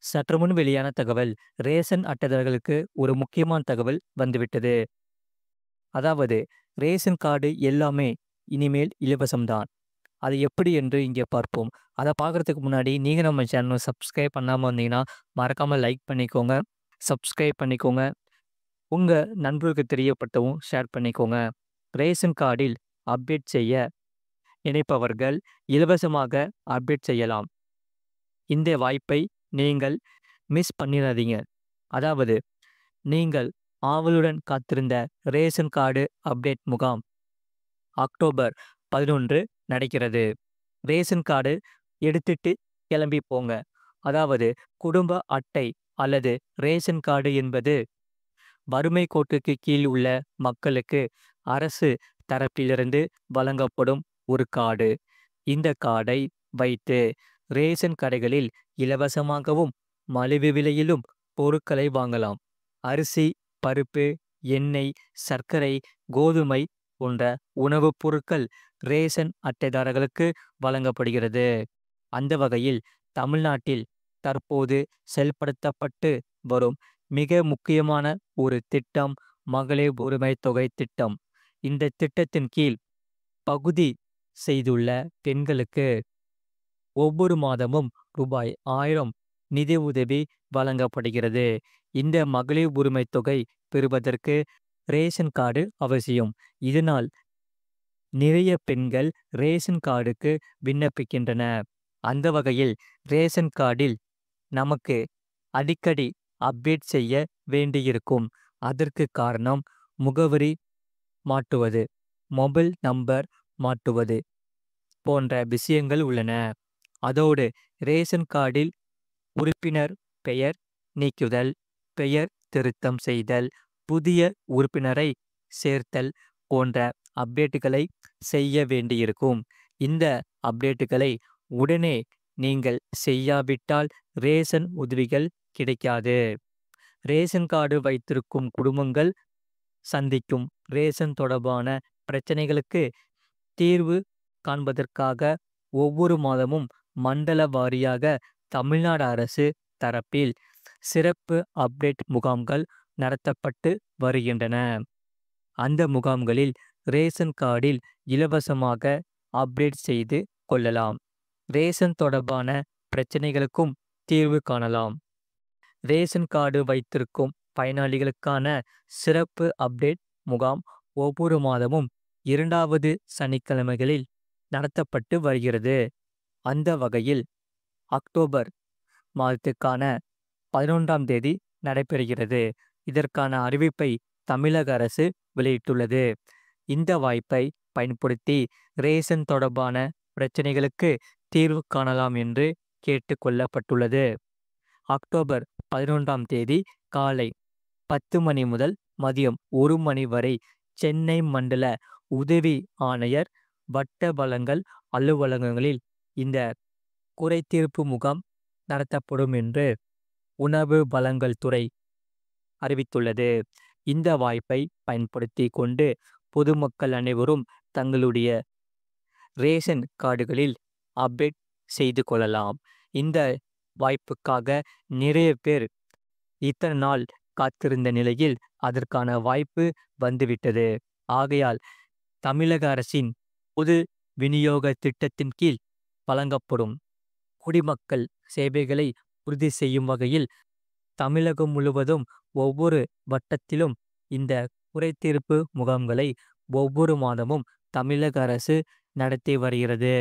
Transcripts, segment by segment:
சற்று முன் வெளியான தகவல். ரேஷன் அட்டைதாரர்களுக்கு ஒரு முக்கியமான தகவல் வந்துவிட்டது. அதாவது ரேஷன் கார்டு எல்லாமே இனிமேல் இலவசம் தான். அது எப்படி என்று இங்கே பார்ப்போம். அத பார்க்கறதுக்கு முன்னாடி நீங்க நம்ம சேனல சப்ஸ்கிரைப் பண்ணாம இருந்தீங்கன்னா, மறக்காம லைக் பண்ணிக்கோங்க, சப்ஸ்கிரைப் பண்ணிக்கோங்க. உங்க நண்பர்களுக்கு தெரியப்படுத்தவும் ஷேர் பண்ணிக்கோங்க. ரேஷன் கார்டில் அப்டேட் செய்ய நினைப்பவர்கள் இலவசமாக அப்டேட் செய்யலாம். இந்த வாய்ப்பை நீங்கள் மிஸ் பண்ணிறாதீங்க. அதாவது நீங்கள் ஆவலுடன் காத்திருந்த ரேஷன் கார்டு அப்டேட் முகாம் அக்டோபர் 11 நடக்கிறது. ரேஷன் கார்டு எடுத்துட்டு கிளம்பி போங்க. அதாவது குடும்ப அட்டை அல்லது ரேஷன் கார்டு என்பது வறுமை கோட்டுக்கு கீழ் உள்ள மக்களுக்கு அரசு தரப்பிலிருந்து வழங்கப்படும் ஒரு கார்டு. இந்த கார்டை வைத்து ரேஷன் கடைகளில் இலவசமாகவும் மலிவு விலையிலும் பொருட்களை வாங்கலாம். அரிசி, பருப்பு, எண்ணெய், சர்க்கரை, கோதுமை போன்ற உணவுப் பொருட்கள் ரேஷன் அட்டைதாரர்களுக்கு வழங்கப்படுகிறது. அந்த வகையில் தமிழ்நாட்டில் தற்போது செயல்படுத்தப்பட்டு வரும் மிக முக்கியமான ஒரு திட்டம் மகளிர் உரிமை தொகை திட்டம். இந்த திட்டத்தின் கீழ் பகுதி செய்துள்ள பெண்களுக்கு ஒவ்வொரு மாதமும் ரூபாய் 1000 நிதி உதவி வழங்கப்படுகிறது. இந்த மகளிர் உரிமை தொகை பெறுவதற்கு ரேஷன் கார்டு அவசியம். இதனால் நிறைய பெண்கள் ரேஷன் கார்டுக்கு விண்ணப்பிக்கின்றன. அந்த வகையில் ரேஷன் கார்டில் நமக்கு அடிக்கடி அப்டேட் செய்ய வேண்டியிருக்கும். அதற்கு காரணம் முகவரி மாற்றுவது, மொபைல் நம்பர் மாற்றுவது போன்ற விஷயங்கள் உள்ளன. அதோடு ரேஷன் கார்டில் உறுப்பினர் பெயர் நீக்குதல், பெயர் திருத்தம் செய்தல், புதிய உறுப்பினரை சேர்த்தல் போன்ற அப்டேட்டுகளை செய்ய வேண்டியிருக்கும். இந்த அப்டேட்டுகளை உடனே நீங்கள் செய்யாவிட்டால் ரேஷன் உதவிகள் கிடைக்காது. ரேஷன் கார்டு வைத்திருக்கும் குடும்பங்கள் சந்திக்கும் ரேஷன் தொடர்பான பிரச்சனைகளுக்கு தீர்வு காண்பதற்காக ஒவ்வொரு மாதமும் மண்டல வாரியாக தமிழ்நாடு அரசு தரப்பில் சிறப்பு அப்டேட் முகாம்கள் நடத்தப்பட்டு வருகின்றன. அந்த முகாம்களில் ரேஷன் கார்டில் இலவசமாக அப்டேட் செய்து கொள்ளலாம். ரேஷன் தொடர்பான பிரச்சனைகளுக்கும் தீர்வு காணலாம். ரேஷன் கார்டு வைத்திருக்கும் பயனாளிகளுக்கான சிறப்பு அப்டேட் முகாம் ஒவ்வொரு மாதமும் 2வது சனிக்கிழமைகளில் நடத்தப்பட்டு வருகிறது. அந்த வகையில் அக்டோபர் மாதத்துக்கான 11ஆம் தேதி நடைபெறுகிறது. இதற்கான அறிவிப்பை தமிழக அரசு வெளியிட்டுள்ளது. இந்த வாய்ப்பை பயன்படுத்தி ரேஷன் தொடர்பான பிரச்சனைகளுக்கு தீர்வு காணலாம் என்று கேட்டுக்கொள்ளப்பட்டுள்ளது. அக்டோபர் 11ஆம் தேதி காலை 10 மணி முதல் மதியம் 1 மணி வரை சென்னை மண்டல உதவி ஆணையர் வட்ட வழங்கல் அலுவலகங்களில் இந்த குறைதீர்ப்பு முகாம் நடத்தப்படும் என்று உணவு வழங்கல் துறை அறிவித்துள்ளது. இந்த வாய்ப்பை பயன்படுத்தி கொண்டு பொதுமக்கள் அனைவரும் தங்களுடைய ரேஷன் கார்டுகளில் அப்டேட் செய்து கொள்ளலாம். இந்த வாய்ப்புக்காக நிறைய பேர் இத்தனை நாள் காத்திருந்த நிலையில் அதற்கான வாய்ப்பு வந்துவிட்டது. ஆகையால் தமிழக அரசின் பொது விநியோக திட்டத்தின் கீழ் வழங்கப்படும் குடிமக்கள் சேவைகளை உறுதி செய்யும் வகையில் தமிழகம் முழுவதும் ஒவ்வொரு வட்டத்திலும் இந்த குறைதீர்ப்பு முகாம்களை ஒவ்வொரு மாதமும் தமிழக அரசு நடத்தி வருகிறது.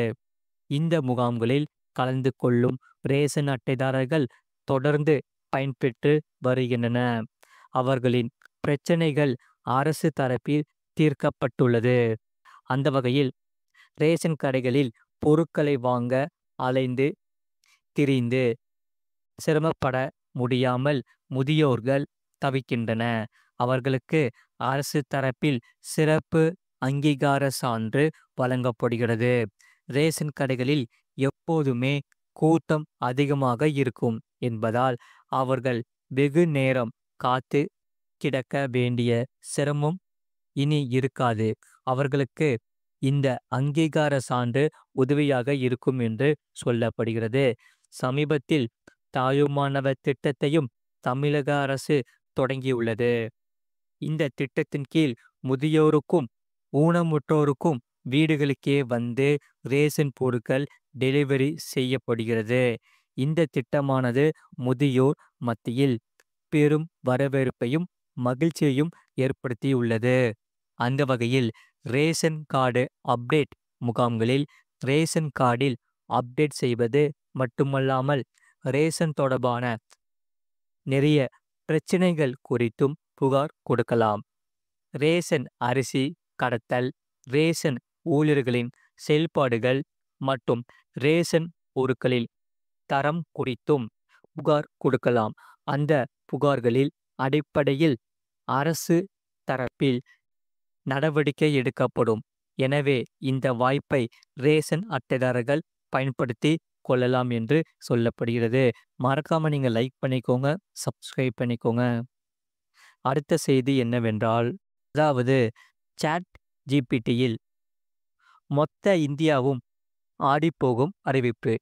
இந்த முகாம்களில் கலந்து கொள்ளும் ரேஷன் அட்டைதாரர்கள் தொடர்ந்து பயன்பெற்று வருகின்றன. அவர்களின் பிரச்சனைகள் அரசு தரப்பில் தீர்க்கப்பட்டுள்ளது. அந்த வகையில் ரேஷன் கடைகளில் பொருட்களை வாங்க அலைந்து திரிந்து சிரமப்பட முடியாமல் முதியோர்கள் தவிக்கின்றன. அவர்களுக்கு அரசு தரப்பில் சிறப்பு அங்கீகார சான்று வழங்கப்படுகிறது. ரேஷன் கடைகளில் எப்போதுமே கூட்டம் அதிகமாக இருக்கும் என்பதால் அவர்கள் வெகு நேரம் காத்து கிடக்க வேண்டிய சிரமம் இனி இருக்காது. அவர்களுக்கு இந்த அங்கீகார சான்று உதவியாக இருக்கும் என்று சொல்லப்படுகிறது. சமீபத்தில் தாயுமானவர் திட்டத்தையும் தமிழக அரசு தொடங்கியுள்ளது. இந்த திட்டத்தின் கீழ் முதியோருக்கும் ஊனமுற்றோருக்கும் வீடுகளுக்கே வந்து ரேஷன் பொருட்கள் டெலிவரி செய்யப்படுகிறது. இந்த திட்டமானது முதியோர் மத்தியில் பெரும் வரவேற்பையும் மகிழ்ச்சியையும் ஏற்படுத்தியுள்ளது. அந்த வகையில் ரேஷன் கார்டு அப்டேட் முகாம்களில் ரேஷன் கார்டில் அப்டேட் செய்வது மட்டுமல்லாமல் ரேஷன் தொடர்பான நிறைய பிரச்சனைகள் குறித்தும் புகார் கொடுக்கலாம். ரேஷன் அரிசி கடத்தல், ரேஷன் ஊழியர்களின் செயல்பாடுகள் மற்றும் ரேஷன் பொருட்களில் தரம் குறித்தும் புகார் கொடுக்கலாம். அந்த புகார்களில் அடிப்படையில் அரசு தரப்பில் நடவடிக்கை எடுக்கப்படும். எனவே இந்த வாய்ப்பை ரேஷன் அட்டைதாரர்கள் பயன்படுத்தி கொள்ளலாம் என்று சொல்லப்படுகிறது. மறக்காம நீங்க லைக் பண்ணிக்கோங்க, சப்ஸ்கிரைப் பண்ணிக்கோங்க. அடுத்த செய்தி என்னவென்றால், அதாவது சாட் ஜிபிடியில் மொத்த இந்தியாவும் ஆடிப்போகும் அறிவிப்பு.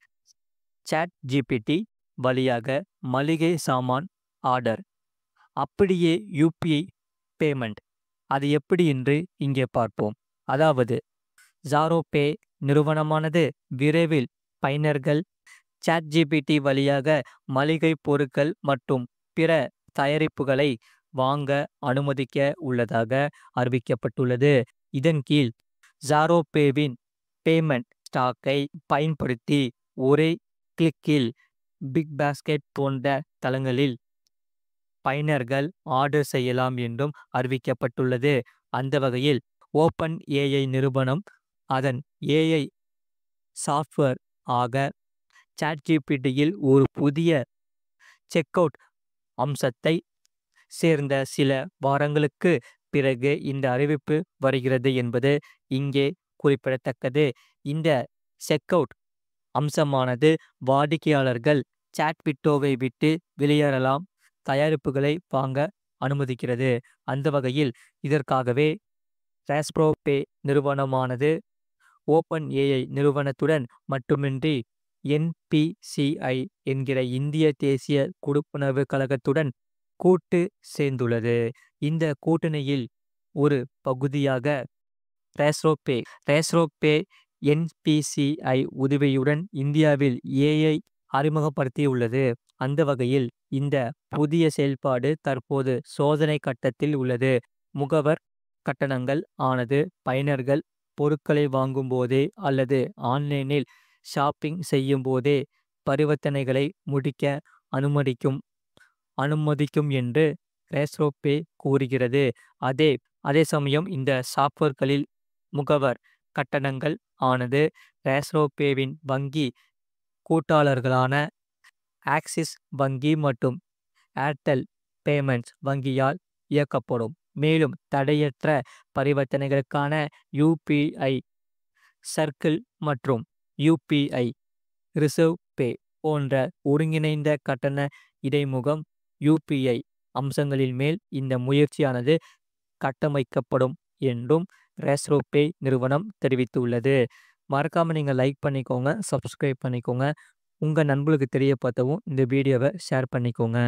சாட் ஜிபிடி வழியாக மளிகை சாமான் ஆர்டர், அப்படியே யூபிஐ பேமெண்ட். அது எப்படி என்று இங்கே பார்ப்போம். அதாவது ஜாரோ பே நிறுவனமானது விரைவில் பயனர்கள் சாட் ஜிபிடி வழியாக மளிகை பொருட்கள் மற்றும் பிற தயாரிப்புகளை வாங்க அனுமதிக்க உள்ளதாக அறிவிக்கப்பட்டுள்ளது. இதன் கீழ் ஜாரோ பேவின் பேமெண்ட் ஸ்டாக்கை பயன்படுத்தி ஒரே கிளிக்கில் பிக் பாஸ்கெட் போன்ற தளங்களில் பயனர்கள் ஆர்டர் செய்யலாம் என்றும் அறிவிக்கப்பட்டுள்ளது. அந்த வகையில் ஓப்பன் ஏஐ நிறுவனம் அதன் ஏஐ சாஃப்ட்வேர் ஆக சாட் ஜிபிடியில் ஒரு புதிய செக் அவுட் அம்சத்தை சேர்ந்த சில வாரங்களுக்கு பிறகு இந்த அறிவிப்பு வருகிறது என்பது இங்கே குறிப்பிடத்தக்கது. இந்த செக் அவுட் அம்சமானது வாடிக்கையாளர்கள் சாட் விண்டோவை விட்டு வெளியேறலாம் தயாரிப்புகளை வாங்க அனுமதிக்கிறது. அந்த வகையில் இதற்காகவே ராஸ்ப்ரோ பே நிறுவனமானது ஓப்பன் ஏஐ நிறுவனத்துடன் மட்டுமின்றி என்பிசிஐ என்கிற இந்திய தேசிய கொடுப்பனவு கழகத்துடன் கூட்டு சேர்ந்துள்ளது. இந்த கூட்டணியில் ஒரு பகுதியாக ராஸ்ப்ரோ பே என்பிசிஐ உதவியுடன் இந்தியாவில் ஏஐ அறிமுகப்படுத்தியுள்ளது. அந்த வகையில் இந்த புதிய செயல்பாடு தற்போது சோதனை கட்டத்தில் உள்ளது. முகவர் கட்டணங்கள் ஆனது பயனர்கள் பொருட்களை வாங்கும் போதே அல்லது ஆன்லைனில் ஷாப்பிங் செய்யும் போதே பரிவர்த்தனைகளை முடிக்க அனுமதிக்கும் என்று ராஸ்ப்ரோ பே கூறுகிறது. அதே சமயம் இந்த சாஃப்ட்வேர்களில் முகவர் கட்டணங்கள் ஆனது ராஸ்ப்ரோ பேவின் வங்கி கூட்டாளர்களான ஆக்சிஸ் வங்கி மற்றும் ஏர்டெல் பேமெண்ட்ஸ் வங்கியால் இயக்கப்படும். மேலும் தடையற்ற பரிவர்த்தனைகளுக்கான யூபிஐ சர்க்கிள் மற்றும் யூபிஐ ரிசர்வ் பே போன்ற ஒருங்கிணைந்த கட்டண இடைமுகம் யூபிஐ அம்சங்களின் மேல் இந்த முயற்சியானது கட்டமைக்கப்படும் என்றும் ராஸ்ப்ரோ பே நிறுவனம் தெரிவித்துள்ளது. மறக்காம நீங்கள் லைக் பண்ணிக்கோங்க, சப்ஸ்கிரைப் பண்ணிக்கோங்க. உங்கள் நண்பர்களுக்கு தெரியப்படுத்தவும் இந்த வீடியோவை ஷேர் பண்ணிக்கோங்க.